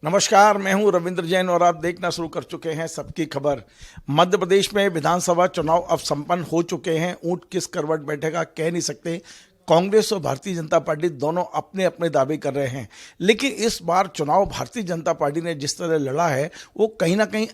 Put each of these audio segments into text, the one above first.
नमस्कार, मैं हूं रविंद्र जैन और आप देखना शुरू कर चुके हैं सबकी खबर। मध्य प्रदेश में विधानसभा चुनाव अब संपन्न हो चुके हैं। ऊंट किस करवट बैठेगा कह नहीं सकते। कांग्रेस और भारतीय जनता पार्टी दोनों अपने अपने दावे कर रहे हैं, लेकिन इस बार चुनाव भारतीय जनता पार्टी ने जिस तरह लड़ा है वो कहीं ना कहीं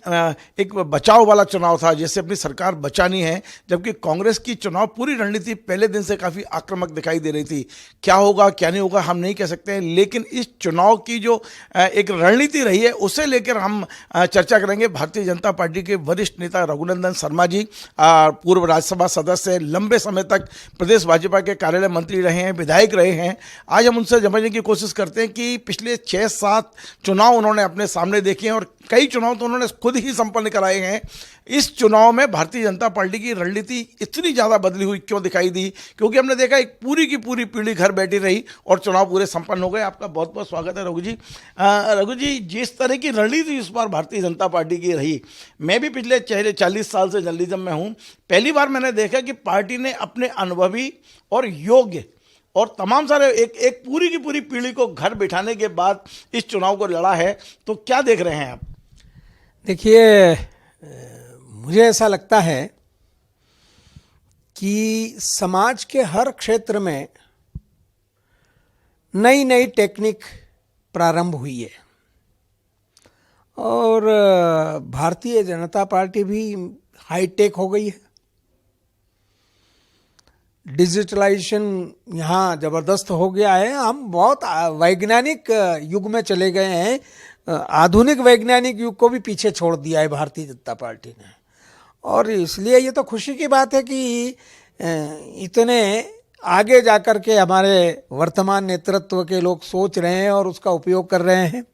एक बचाव वाला चुनाव था, जैसे अपनी सरकार बचानी है। जबकि कांग्रेस की चुनाव पूरी रणनीति पहले दिन से काफ़ी आक्रामक दिखाई दे रही थी। क्या होगा क्या नहीं होगा हम नहीं कह सकते हैं, लेकिन इस चुनाव की जो एक रणनीति रही है उसे लेकर हम चर्चा करेंगे। भारतीय जनता पार्टी के वरिष्ठ नेता रघुनंदन शर्मा जी, पूर्व राज्यसभा सदस्य, लंबे समय तक प्रदेश भाजपा के कार्यालय मंत्री रहे हैं, विधायक रहे हैं। आज हम उनसे समझने की कोशिश करते हैं कि पिछले 6-7 चुनाव उन्होंने अपने सामने देखे हैं और कई चुनाव तो उन्होंने खुद ही संपन्न कराए हैं। इस चुनाव में भारतीय जनता पार्टी की रणनीति इतनी ज़्यादा बदली हुई क्यों दिखाई दी? क्योंकि हमने देखा एक पूरी की पूरी पीढ़ी घर बैठी रही और चुनाव पूरे संपन्न हो गए। आपका बहुत बहुत स्वागत है रघु जी। रघु जी, जिस तरह की रणनीति इस बार भारतीय जनता पार्टी की रही, मैं भी पिछले 40 साल से जर्नलिज्म में हूँ। पहली बार मैंने देखा कि पार्टी ने अपने अनुभवी और योग्य और तमाम सारे एक पूरी की पूरी पीढ़ी को घर बिठाने के बाद इस चुनाव को लड़ा है। तो क्या देख रहे हैं आप? देखिए, मुझे ऐसा लगता है कि समाज के हर क्षेत्र में नई नई टेक्निक प्रारंभ हुई है और भारतीय जनता पार्टी भी हाईटेक हो गई है। डिजिटलाइजेशन यहाँ ज़बरदस्त हो गया है। हम बहुत वैज्ञानिक युग में चले गए हैं। आधुनिक वैज्ञानिक युग को भी पीछे छोड़ दिया है भारतीय जनता पार्टी ने, और इसलिए ये तो खुशी की बात है कि इतने आगे जाकर के हमारे वर्तमान नेतृत्व के लोग सोच रहे हैं और उसका उपयोग कर रहे हैं।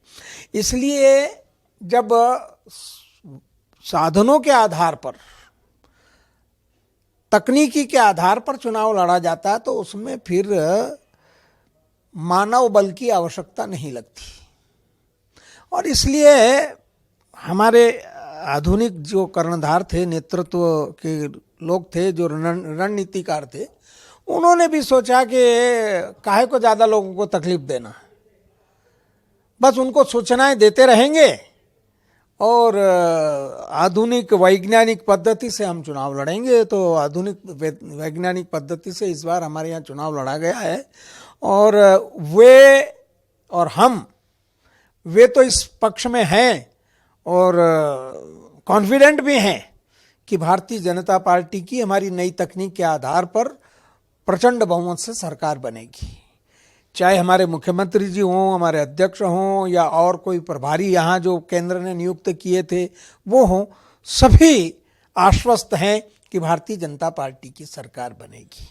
इसलिए जब साधनों के आधार पर, तकनीकी के आधार पर चुनाव लड़ा जाता है तो उसमें फिर मानव बल की आवश्यकता नहीं लगती। और इसलिए हमारे आधुनिक जो कर्णधार थे, नेतृत्व के लोग थे, जो रणनीतिकार थे, उन्होंने भी सोचा कि काहे को ज़्यादा लोगों को तकलीफ देना, बस उनको सूचनाएं देते रहेंगे और आधुनिक वैज्ञानिक पद्धति से हम चुनाव लड़ेंगे। तो आधुनिक वैज्ञानिक पद्धति से इस बार हमारे यहाँ चुनाव लड़ा गया है और वे और हम वे तो इस पक्ष में हैं और कॉन्फिडेंट भी हैं कि भारतीय जनता पार्टी की हमारी नई तकनीक के आधार पर प्रचंड बहुमत से सरकार बनेगी। चाहे हमारे मुख्यमंत्री जी हों, हमारे अध्यक्ष हों या और कोई प्रभारी यहाँ जो केंद्र ने नियुक्त किए थे वो हों, सभी आश्वस्त हैं कि भारतीय जनता पार्टी की सरकार बनेगी।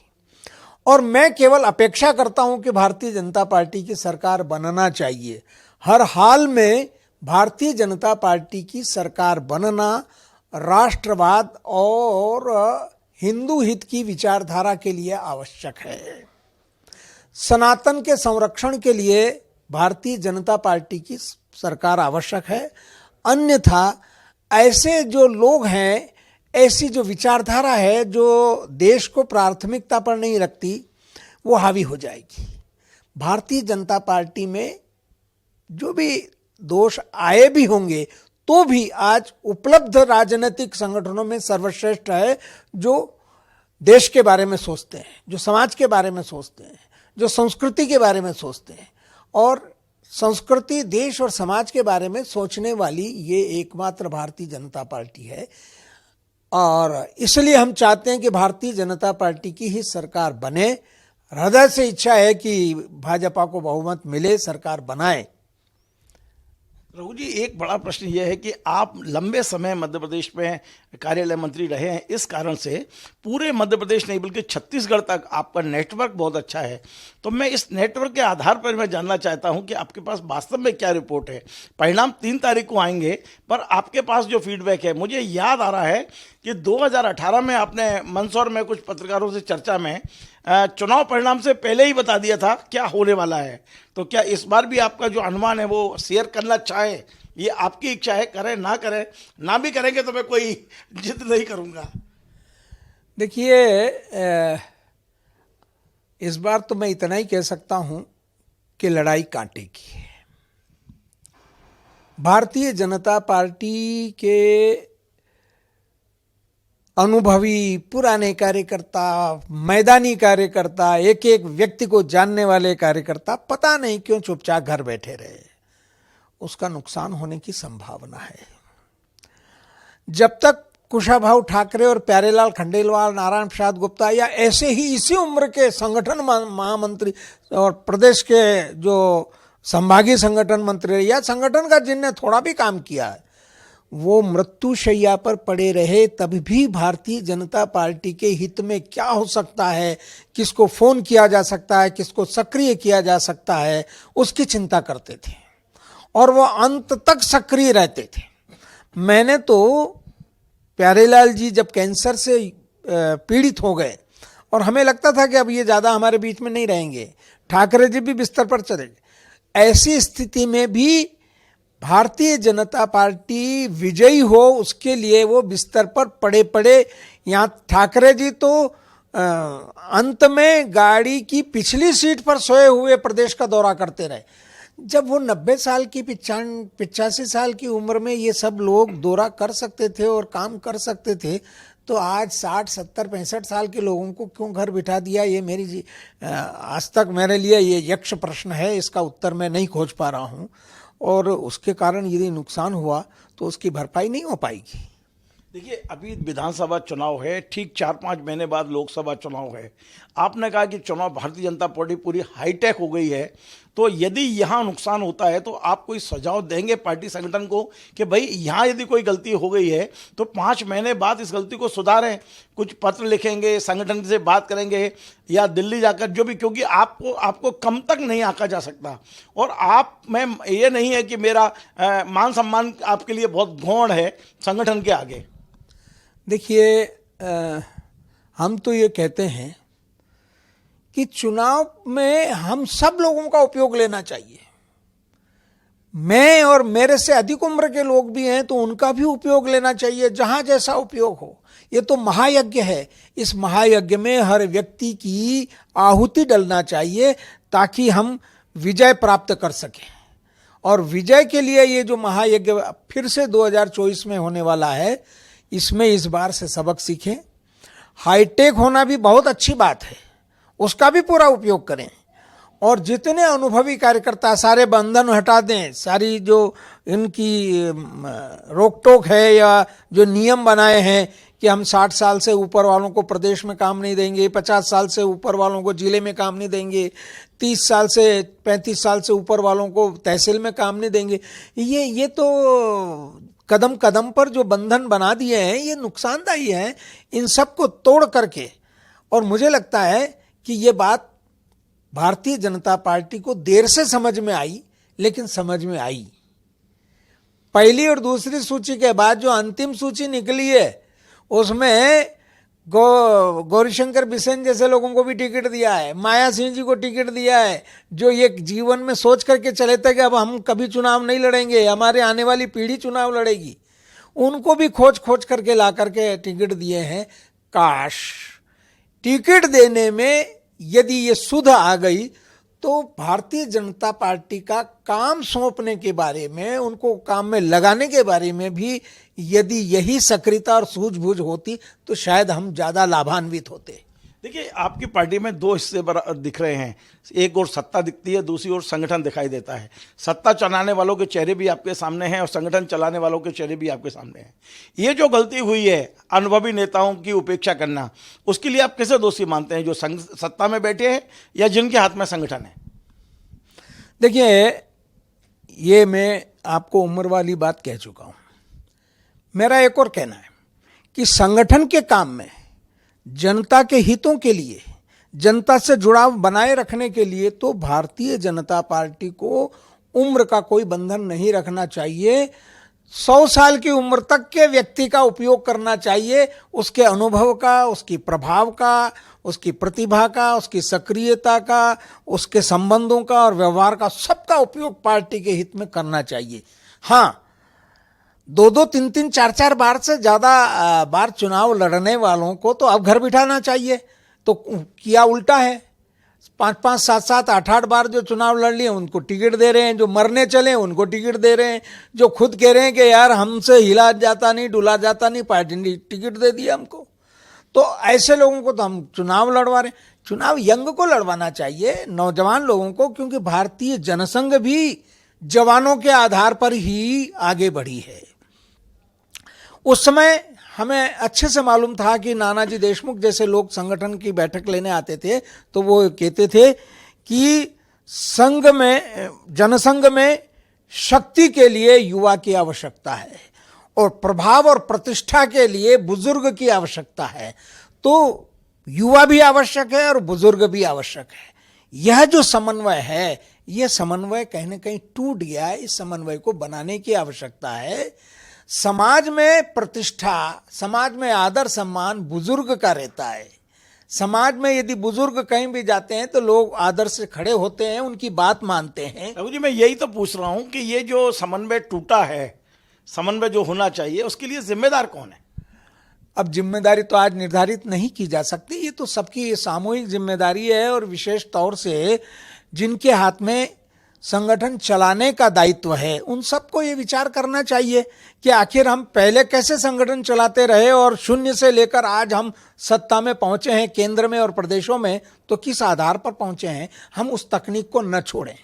और मैं केवल अपेक्षा करता हूँ कि भारतीय जनता पार्टी की सरकार बनना चाहिए। हर हाल में भारतीय जनता पार्टी की सरकार बनना राष्ट्रवाद और हिंदू हित की विचारधारा के लिए आवश्यक है। सनातन के संरक्षण के लिए भारतीय जनता पार्टी की सरकार आवश्यक है। अन्यथा ऐसे जो लोग हैं, ऐसी जो विचारधारा है जो देश को प्राथमिकता पर नहीं रखती, वो हावी हो जाएगी। भारतीय जनता पार्टी में जो भी दोष आए भी होंगे तो भी आज उपलब्ध राजनीतिक संगठनों में सर्वश्रेष्ठ है, जो देश के बारे में सोचते हैं, जो समाज के बारे में सोचते हैं, जो संस्कृति के बारे में सोचते हैं। और संस्कृति, देश और समाज के बारे में सोचने वाली ये एकमात्र भारतीय जनता पार्टी है। और इसलिए हम चाहते हैं कि भारतीय जनता पार्टी की ही सरकार बने। हृदय से इच्छा है कि भाजपा को बहुमत मिले, सरकार बनाए। रघु जी, एक बड़ा प्रश्न यह है कि आप लंबे समय मध्य प्रदेश में कार्यालय मंत्री रहे हैं। इस कारण से पूरे मध्य प्रदेश नहीं बल्कि छत्तीसगढ़ तक आपका नेटवर्क बहुत अच्छा है। तो मैं इस नेटवर्क के आधार पर मैं जानना चाहता हूं कि आपके पास वास्तव में क्या रिपोर्ट है। परिणाम 3 तारीख को आएंगे, पर आपके पास जो फीडबैक है, मुझे याद आ रहा है कि 2018 में आपने मंदसौर में कुछ पत्रकारों से चर्चा में चुनाव परिणाम से पहले ही बता दिया था क्या होने वाला है। तो क्या इस बार भी आपका जो अनुमान है वो शेयर करना चाहे? ये आपकी इच्छा है, करें ना करें। ना भी करेंगे तो मैं कोई जिद नहीं करूंगा। देखिए, इस बार तो मैं इतना ही कह सकता हूं कि लड़ाई कांटे की है। भारतीय जनता पार्टी के अनुभवी पुराने कार्यकर्ता, मैदानी कार्यकर्ता, एक एक व्यक्ति को जानने वाले कार्यकर्ता पता नहीं क्यों चुपचाप घर बैठे रहे। उसका नुकसान होने की संभावना है। जब तक कुशाभाऊ ठाकरे और प्यारेलाल खंडेलवाल, नारायण प्रसाद गुप्ता या ऐसे ही इसी उम्र के संगठन महामंत्री और प्रदेश के जो संभागीय संगठन मंत्री या संगठन का जिनने थोड़ा भी काम किया है, वो मृत्युशैया पर पड़े रहे, तब भी भारतीय जनता पार्टी के हित में क्या हो सकता है, किसको फोन किया जा सकता है, किसको सक्रिय किया जा सकता है, उसकी चिंता करते थे और वो अंत तक सक्रिय रहते थे। मैंने तो प्यारेलाल जी जब कैंसर से पीड़ित हो गए और हमें लगता था कि अब ये ज़्यादा हमारे बीच में नहीं रहेंगे, ठाकरे जी भी बिस्तर पर चले गए, ऐसी स्थिति में भी भारतीय जनता पार्टी विजयी हो उसके लिए वो बिस्तर पर पड़े पड़े, यहाँ ठाकरे जी तो अंत में गाड़ी की पिछली सीट पर सोए हुए प्रदेश का दौरा करते रहे। जब वो 90 साल की 85 साल की उम्र में ये सब लोग दौरा कर सकते थे और काम कर सकते थे, तो आज 60, 70, 65 साल के लोगों को क्यों घर बिठा दिया? ये मेरी आज तक मेरे लिए ये यक्ष प्रश्न है, इसका उत्तर मैं नहीं खोज पा रहा हूँ। और उसके कारण यदि नुकसान हुआ तो उसकी भरपाई नहीं हो पाएगी। देखिए, अभी विधानसभा चुनाव है, ठीक 4-5 महीने बाद लोकसभा चुनाव है। आपने कहा कि चुनाव भारतीय जनता पार्टी पूरी हाईटेक हो गई है, तो यदि यहाँ नुकसान होता है तो आप कोई सुझाव देंगे पार्टी संगठन को कि भाई यहाँ यदि कोई गलती हो गई है तो 5 महीने बाद इस गलती को सुधारें? कुछ पत्र लिखेंगे, संगठन से बात करेंगे या दिल्ली जाकर जो भी, क्योंकि आपको कम तक नहीं आंका जा सकता। और आप में ये नहीं है कि मेरा मान सम्मान आपके लिए बहुत गौण है संगठन के आगे। देखिए, हम तो ये कहते हैं कि चुनाव में हम सब लोगों का उपयोग लेना चाहिए। मैं और मेरे से अधिक उम्र के लोग भी हैं तो उनका भी उपयोग लेना चाहिए, जहां जैसा उपयोग हो। ये तो महायज्ञ है, इस महायज्ञ में हर व्यक्ति की आहुति डलना चाहिए ताकि हम विजय प्राप्त कर सकें। और विजय के लिए ये जो महायज्ञ फिर से 2024 में होने वाला है, इसमें इस बार से सबक सीखें। हाईटेक होना भी बहुत अच्छी बात है, उसका भी पूरा उपयोग करें। और जितने अनुभवी कार्यकर्ता, सारे बंधन हटा दें, सारी जो इनकी रोक टोक है या जो नियम बनाए हैं कि हम 60 साल से ऊपर वालों को प्रदेश में काम नहीं देंगे, 50 साल से ऊपर वालों को जिले में काम नहीं देंगे, 30 साल से 35 साल से ऊपर वालों को तहसील में काम नहीं देंगे, ये तो कदम कदम पर जो बंधन बना दिए हैं ये नुकसानदायी है। इन सब को तोड़ करके, और मुझे लगता है कि ये बात भारतीय जनता पार्टी को देर से समझ में आई, लेकिन समझ में आई। पहली और दूसरी सूची के बाद जो अंतिम सूची निकली है उसमें गौरीशंकर बिसेन जैसे लोगों को भी टिकट दिया है, माया सिंह जी को टिकट दिया है, जो ये जीवन में सोच करके चले थे कि अब हम कभी चुनाव नहीं लड़ेंगे, हमारे आने वाली पीढ़ी चुनाव लड़ेगी, उनको भी खोज खोज करके ला करके टिकट दिए हैं। काश टिकट देने में यदि ये सुध आ गई तो भारतीय जनता पार्टी का काम सौंपने के बारे में, उनको काम में लगाने के बारे में भी यदि यही सक्रियता और सूझबूझ होती तो शायद हम ज़्यादा लाभान्वित होते। देखिए, आपकी पार्टी में 2 हिस्से दिख रहे हैं, एक और सत्ता दिखती है, दूसरी ओर संगठन दिखाई देता है। सत्ता चलाने वालों के चेहरे भी आपके सामने हैं और संगठन चलाने वालों के चेहरे भी आपके सामने हैं। ये जो गलती हुई है अनुभवी नेताओं की उपेक्षा करना, उसके लिए आप किसे दोषी मानते हैं, जो सत्ता में बैठे हैं या जिनके हाथ में संगठन है? देखिए, ये मैं आपको उम्र वाली बात कह चुका हूँ। मेरा एक और कहना है कि संगठन के काम में जनता के हितों के लिए, जनता से जुड़ाव बनाए रखने के लिए तो भारतीय जनता पार्टी को उम्र का कोई बंधन नहीं रखना चाहिए। 100 साल की उम्र तक के व्यक्ति का उपयोग करना चाहिए, उसके अनुभव का, उसकी प्रभाव का, उसकी प्रतिभा का, उसकी सक्रियता का, उसके संबंधों का और व्यवहार का, सबका उपयोग पार्टी के हित में करना चाहिए। हाँ, 2-2, 3-3, 4-4 बार से ज़्यादा बार चुनाव लड़ने वालों को तो अब घर बिठाना चाहिए, तो किया उल्टा है। 5-5, 7-7, 8-8 बार जो चुनाव लड़ लिए उनको टिकट दे रहे हैं, जो मरने चले उनको टिकट दे रहे हैं, जो खुद कह रहे हैं कि यार हमसे हिला जाता नहीं डुला जाता नहीं, पार्टी ने टिकट दे दिया हमको। तो ऐसे लोगों को तो हम चुनाव लड़वा रहे हैं। चुनाव यंग को लड़वाना चाहिए, नौजवान लोगों को, क्योंकि भारतीय जनसंघ भी जवानों के आधार पर ही आगे बढ़ी है। उस समय हमें अच्छे से मालूम था कि नानाजी देशमुख जैसे लोग संगठन की बैठक लेने आते थे तो वो कहते थे कि संघ में, जनसंघ में शक्ति के लिए युवा की आवश्यकता है और प्रभाव और प्रतिष्ठा के लिए बुजुर्ग की आवश्यकता है। तो युवा भी आवश्यक है और बुजुर्ग भी आवश्यक है। यह जो समन्वय है, यह समन्वय कहीं ना कहीं टूट गया है। इस समन्वय को बनाने की आवश्यकता है। समाज में प्रतिष्ठा, समाज में आदर सम्मान बुजुर्ग का रहता है। समाज में यदि बुजुर्ग कहीं भी जाते हैं तो लोग आदर से खड़े होते हैं, उनकी बात मानते हैं। रघु जी, मैं यही तो पूछ रहा हूं कि ये जो समन्वय टूटा है, समन्वय जो होना चाहिए, उसके लिए जिम्मेदार कौन है? अब जिम्मेदारी तो आज निर्धारित नहीं की जा सकती, ये तो सबकी सामूहिक जिम्मेदारी है। और विशेष तौर से जिनके हाथ में संगठन चलाने का दायित्व है, उन सबको ये विचार करना चाहिए कि आखिर हम पहले कैसे संगठन चलाते रहे और शून्य से लेकर आज हम सत्ता में पहुंचे हैं, केंद्र में और प्रदेशों में, तो किस आधार पर पहुंचे हैं। हम उस तकनीक को न छोड़ें।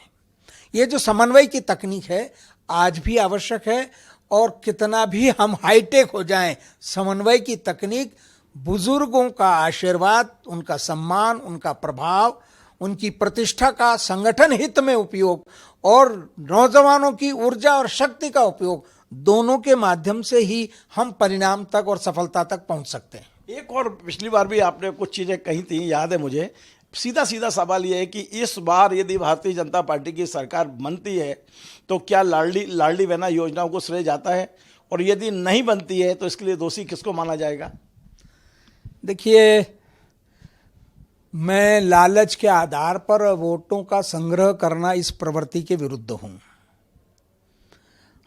ये जो समन्वय की तकनीक है आज भी आवश्यक है। और कितना भी हम हाईटेक हो जाएं, समन्वय की तकनीक, बुजुर्गों का आशीर्वाद, उनका सम्मान, उनका प्रभाव, उनकी प्रतिष्ठा का संगठन हित में उपयोग और नौजवानों की ऊर्जा और शक्ति का उपयोग, दोनों के माध्यम से ही हम परिणाम तक और सफलता तक पहुंच सकते हैं। एक और पिछली बार भी आपने कुछ चीज़ें कही थी, याद है मुझे। सीधा सीधा सवाल ये है कि इस बार यदि भारतीय जनता पार्टी की सरकार बनती है तो क्या लाडली बहना योजनाओं को श्रेय जाता है, और यदि नहीं बनती है तो इसके लिए दोषी किसको माना जाएगा? देखिए, मैं लालच के आधार पर वोटों का संग्रह करना, इस प्रवृत्ति के विरुद्ध हूं।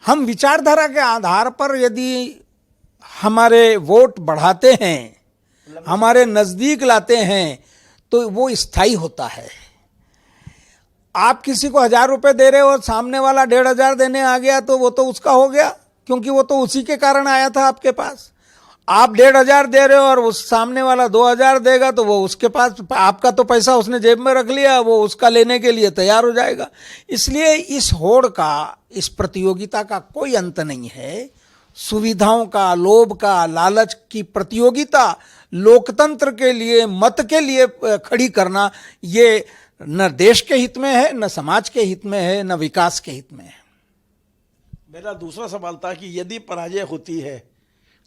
हम विचारधारा के आधार पर यदि हमारे वोट बढ़ाते हैं, हमारे नजदीक लाते हैं, तो वो स्थायी होता है। आप किसी को 1000 रुपए दे रहे हो और सामने वाला 1500 देने आ गया तो वो तो उसका हो गया, क्योंकि वो तो उसी के कारण आया था आपके पास। आप 1500 दे रहे हो और उस सामने वाला 2000 देगा तो वो उसके पास, आपका तो पैसा उसने जेब में रख लिया, वो उसका लेने के लिए तैयार हो जाएगा। इसलिए इस होड़ का, इस प्रतियोगिता का कोई अंत नहीं है। सुविधाओं का, लोभ का, लालच की प्रतियोगिता लोकतंत्र के लिए, मत के लिए खड़ी करना, ये न देश के हित में है, न समाज के हित में है, न विकास के हित में है। मेरा दूसरा सवाल था कि यदि पराजय होती है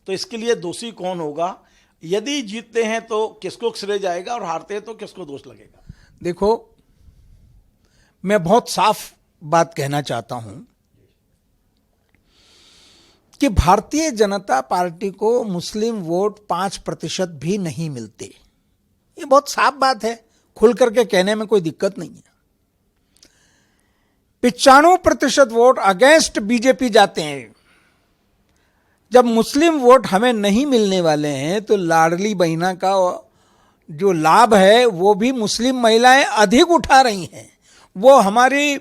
तो इसके लिए दोषी कौन होगा? यदि जीतते हैं तो किसको श्रेय जाएगा और हारते हैं तो किसको दोष लगेगा? देखो, मैं बहुत साफ बात कहना चाहता हूं कि भारतीय जनता पार्टी को मुस्लिम वोट 5% भी नहीं मिलते। ये बहुत साफ बात है, खुल करके कहने में कोई दिक्कत नहीं है। 95% वोट अगेंस्ट बीजेपी जाते हैं। जब मुस्लिम वोट हमें नहीं मिलने वाले हैं तो लाडली बहना का जो लाभ है वो भी मुस्लिम महिलाएं अधिक उठा रही हैं। वो हमारी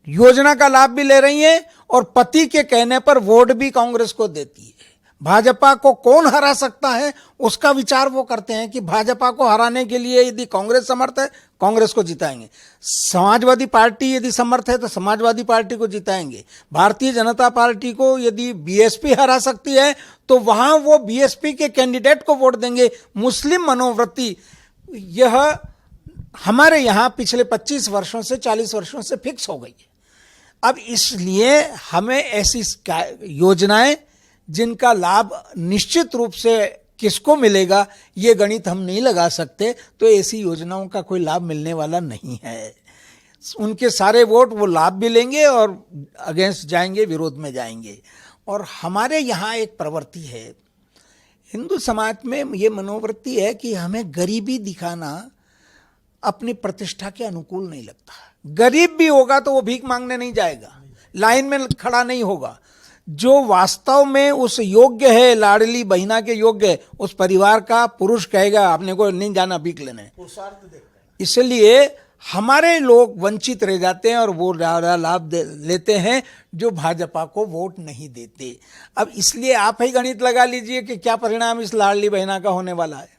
योजना का लाभ भी ले रही हैं और पति के कहने पर वोट भी कांग्रेस को देती है। भाजपा को कौन हरा सकता है, उसका विचार वो करते हैं कि भाजपा को हराने के लिए यदि कांग्रेस समर्थ है, कांग्रेस को जिताएंगे। समाजवादी पार्टी यदि समर्थ है तो समाजवादी पार्टी को जिताएंगे। भारतीय जनता पार्टी को यदि बीएसपी हरा सकती है तो वहां वो बीएसपी के कैंडिडेट को वोट देंगे। मुस्लिम मनोवृत्ति यह हमारे यहां पिछले 25 वर्षों से, 40 वर्षों से फिक्स हो गई है। अब इसलिए हमें ऐसी योजनाएं जिनका लाभ निश्चित रूप से किसको मिलेगा ये गणित हम नहीं लगा सकते, तो ऐसी योजनाओं का कोई लाभ मिलने वाला नहीं है। उनके सारे वोट वो लाभ भी लेंगे और अगेंस्ट जाएंगे, विरोध में जाएंगे। और हमारे यहाँ एक प्रवृत्ति है, हिंदू समाज में ये मनोवृत्ति है कि हमें गरीबी दिखाना अपनी प्रतिष्ठा के अनुकूल नहीं लगता। गरीब भी होगा तो वो भीख मांगने नहीं जाएगा, लाइन में खड़ा नहीं होगा। जो वास्तव में उस योग्य है, लाडली बहना के योग्य है, उस परिवार का पुरुष कहेगा आपने को नहीं जाना भीख लेने। इसलिए हमारे लोग वंचित रह जाते हैं और वो ज़्यादा लाभ लेते हैं जो भाजपा को वोट नहीं देते। अब इसलिए आप ही गणित लगा लीजिए कि क्या परिणाम इस लाडली बहना का होने वाला है।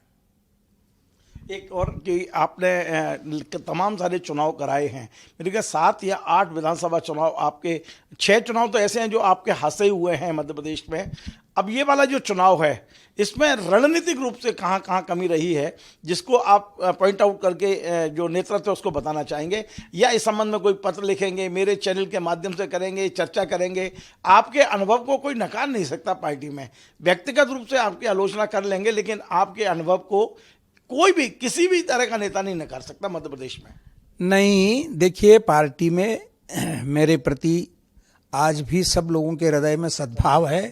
एक और कि आपने तमाम सारे चुनाव कराए हैं, मेरे ख्याल 7 या 8 विधानसभा चुनाव, आपके 6 चुनाव तो ऐसे हैं जो आपके हाथ से हुए हैं मध्य प्रदेश में। अब ये वाला जो चुनाव है इसमें रणनीतिक रूप से कहाँ कहाँ कमी रही है जिसको आप पॉइंट आउट करके जो नेतृत्व है उसको बताना चाहेंगे, या इस संबंध में कोई पत्र लिखेंगे, मेरे चैनल के माध्यम से करेंगे, चर्चा करेंगे। आपके अनुभव को कोई नकार नहीं सकता पार्टी में, व्यक्तिगत रूप से आपकी आलोचना कर लेंगे लेकिन आपके अनुभव को कोई भी किसी भी तरह का नेता नहीं नकार सकता मध्य प्रदेश में। नहीं, देखिए, पार्टी में मेरे प्रति आज भी सब लोगों के हृदय में सद्भाव है,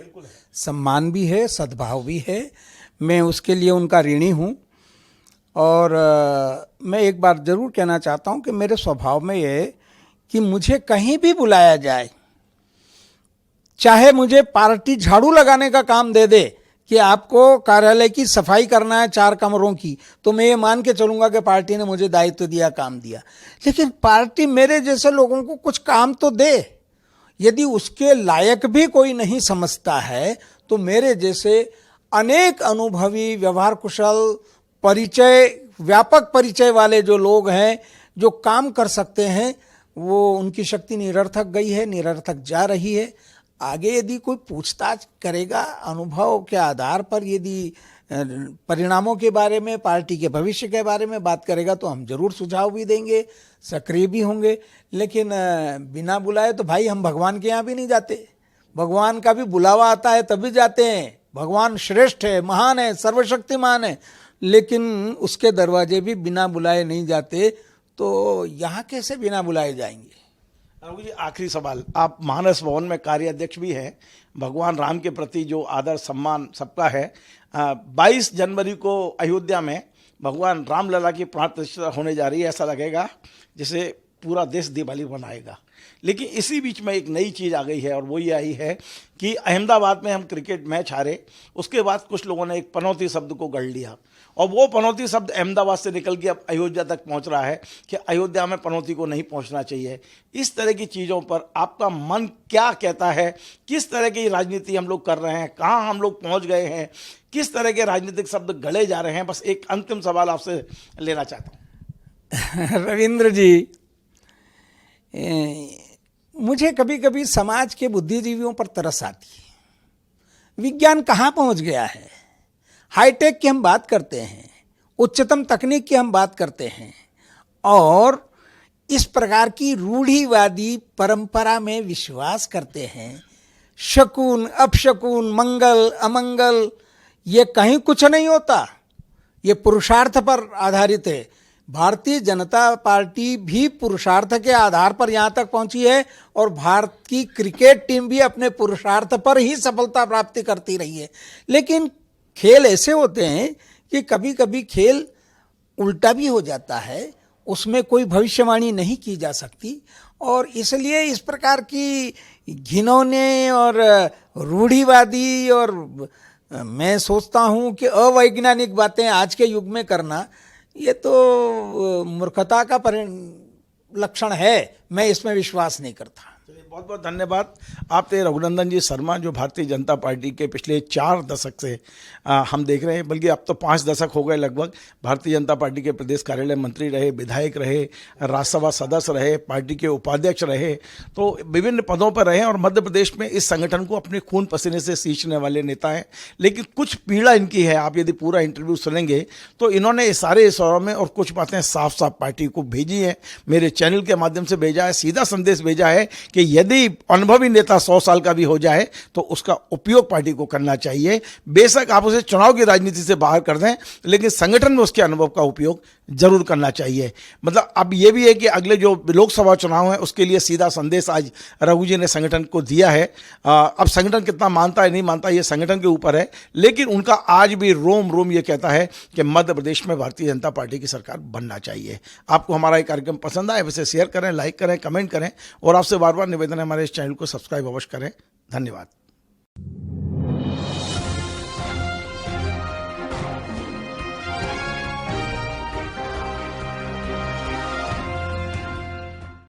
सम्मान भी है, सद्भाव भी है। मैं उसके लिए उनका ऋणी हूँ। और मैं एक बार जरूर कहना चाहता हूँ कि मेरे स्वभाव में ये है कि मुझे कहीं भी बुलाया जाए, चाहे मुझे पार्टी झाड़ू लगाने का काम दे दे कि आपको कार्यालय की सफाई करना है 4 कमरों की, तो मैं ये मान के चलूंगा कि पार्टी ने मुझे दायित्व दिया, काम दिया। लेकिन पार्टी मेरे जैसे लोगों को कुछ काम तो दे। यदि उसके लायक भी कोई नहीं समझता है तो मेरे जैसे अनेक अनुभवी, व्यवहार कुशल, व्यापक परिचय वाले जो लोग हैं, जो काम कर सकते हैं, वो उनकी शक्ति निरर्थक गई है, निरर्थक जा रही है। आगे यदि कोई पूछताछ करेगा अनुभव के आधार पर, यदि परिणामों के बारे में, पार्टी के भविष्य के बारे में बात करेगा तो हम जरूर सुझाव भी देंगे, सक्रिय भी होंगे। लेकिन बिना बुलाए तो भाई हम भगवान के यहाँ भी नहीं जाते। भगवान का भी बुलावा आता है तभी जाते हैं। भगवान श्रेष्ठ है, महान है, सर्वशक्तिमान है, लेकिन उसके दरवाजे भी बिना बुलाए नहीं जाते। तो यहाँ कैसे बिना बुलाए जाएंगे? राहुल जी, आखिरी सवाल, आप मानस भवन में कार्याध्यक्ष भी हैं। भगवान राम के प्रति जो आदर सम्मान सबका है, 22 जनवरी को अयोध्या में भगवान रामलला की प्राण प्रतिष्ठा होने जा रही है। ऐसा लगेगा जैसे पूरा देश दिवाली मनाएगा। लेकिन इसी बीच में एक नई चीज़ आ गई है और वो ये आई है कि अहमदाबाद में हम क्रिकेट मैच हारे, उसके बाद कुछ लोगों ने एक पनौती शब्द को गढ़ लिया और वो पनौती शब्द अहमदाबाद से निकल के अब अयोध्या तक पहुंच रहा है कि अयोध्या में पनौती को नहीं पहुंचना चाहिए। इस तरह की चीज़ों पर आपका मन क्या कहता है? किस तरह की राजनीति हम लोग कर रहे हैं? कहाँ हम लोग पहुंच गए हैं? किस तरह के राजनीतिक शब्द गढ़े जा रहे हैं? बस एक अंतिम सवाल आपसे लेना चाहता हूँ। रविंद्र जी, मुझे कभी कभी समाज के बुद्धिजीवियों पर तरस आती है। विज्ञान कहाँ पहुँच गया है? हाईटेक की हम बात करते हैं, उच्चतम तकनीक की हम बात करते हैं, और इस प्रकार की रूढ़िवादी परंपरा में विश्वास करते हैं। शकुन अपशकुन, मंगल अमंगल, ये कहीं कुछ नहीं होता, ये पुरुषार्थ पर आधारित है। भारतीय जनता पार्टी भी पुरुषार्थ के आधार पर यहाँ तक पहुंची है और भारत की क्रिकेट टीम भी अपने पुरुषार्थ पर ही सफलता प्राप्ति करती रही है। लेकिन खेल ऐसे होते हैं कि कभी कभी खेल उल्टा भी हो जाता है, उसमें कोई भविष्यवाणी नहीं की जा सकती। और इसलिए इस प्रकार की घिनौने और रूढ़िवादी और मैं सोचता हूँ कि अवैज्ञानिक बातें आज के युग में करना, ये तो मूर्खता का लक्षण है। मैं इसमें विश्वास नहीं करता। बहुत बहुत धन्यवाद। आप थे रघुनंदन जी शर्मा, जो भारतीय जनता पार्टी के पिछले 4 दशक से हम देख रहे हैं, बल्कि अब तो 5 दशक हो गए लगभग, भारतीय जनता पार्टी के प्रदेश कार्यालय मंत्री रहे, विधायक रहे, राज्यसभा सदस्य रहे, पार्टी के उपाध्यक्ष रहे, तो विभिन्न पदों पर रहे और मध्य प्रदेश में इस संगठन को अपने खून पसीने से सींचने वाले नेता हैं। लेकिन कुछ पीड़ा इनकी है, आप यदि पूरा इंटरव्यू सुनेंगे तो इन्होंने सारे स्वरों में और कुछ बातें साफ साफ पार्टी को भेजी हैं, मेरे चैनल के माध्यम से भेजा है, सीधा संदेश भेजा है कि यदि अनुभवी नेता 100 साल का भी हो जाए तो उसका उपयोग पार्टी को करना चाहिए। बेशक आप उसे चुनाव की राजनीति से बाहर कर दें, लेकिन संगठन में उसके अनुभव का उपयोग जरूर करना चाहिए। मतलब अब यह भी है कि अगले जो लोकसभा चुनाव है उसके लिए सीधा संदेश आज रघु जी ने संगठन को दिया है। अब संगठन कितना मानता है नहीं मानता ये संगठन के ऊपर है, लेकिन उनका आज भी रोम रोम ये कहता है कि मध्य प्रदेश में भारतीय जनता पार्टी की सरकार बनना चाहिए। आपको हमारा ये कार्यक्रम पसंद आए वैसे शेयर करें, लाइक करें, कमेंट करें और आपसे बार बार निवेदन है हमारे इस चैनल को सब्सक्राइब अवश्य करें। धन्यवाद।